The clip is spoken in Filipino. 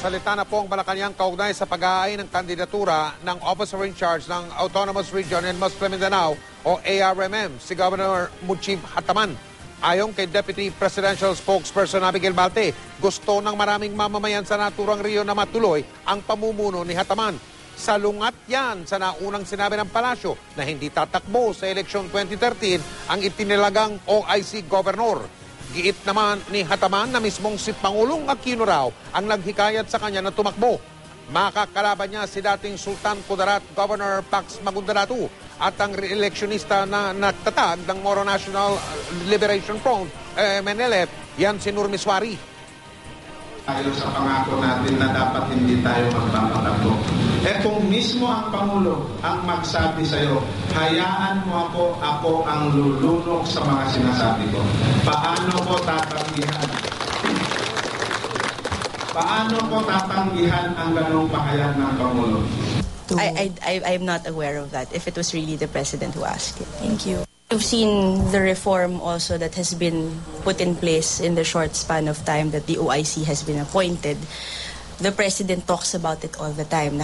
Nagsasalita na po ang Malacanang kaugnay sa pag-aay ng kandidatura ng Officer in Charge ng Autonomous Region in Muslim Mindanao o ARMM, si Governor Mujib Hataman. Ayon kay Deputy Presidential Spokesperson Abigail Balte, gusto ng maraming mamamayan sa naturang riyon na matuloy ang pamumuno ni Hataman. Salungat yan sa naunang sinabi ng palasyo na hindi tatakbo sa eleksyon 2013 ang itinilagang OIC Governor. Giit naman ni Hataman na mismong si Pangulong Aquino raw ang naghikayat sa kanya na tumakbo. Makakalaban niya si dating Sultan Kudarat Governor Pax Maguindanao at ang re-electionista na nagtatag ng Moro National Liberation Front, MNLF, yan si Nur Miswari. Tayo sa pangako natin na dapat hindi tayo magpapatakbo. Kung mismo ang Pangulo ang magsabi sa'yo, hayaan mo ako ang lulunok sa mga sinasabi ko. Paano ko tatanggihan? Paano ko tatanggihan ang ganong pahayag ng Pangulo? I'm not aware of that, if it was really the President who asked it. Thank you. We've seen the reform also that has been put in place in the short span of time that the OIC has been appointed. The President talks about it all the time.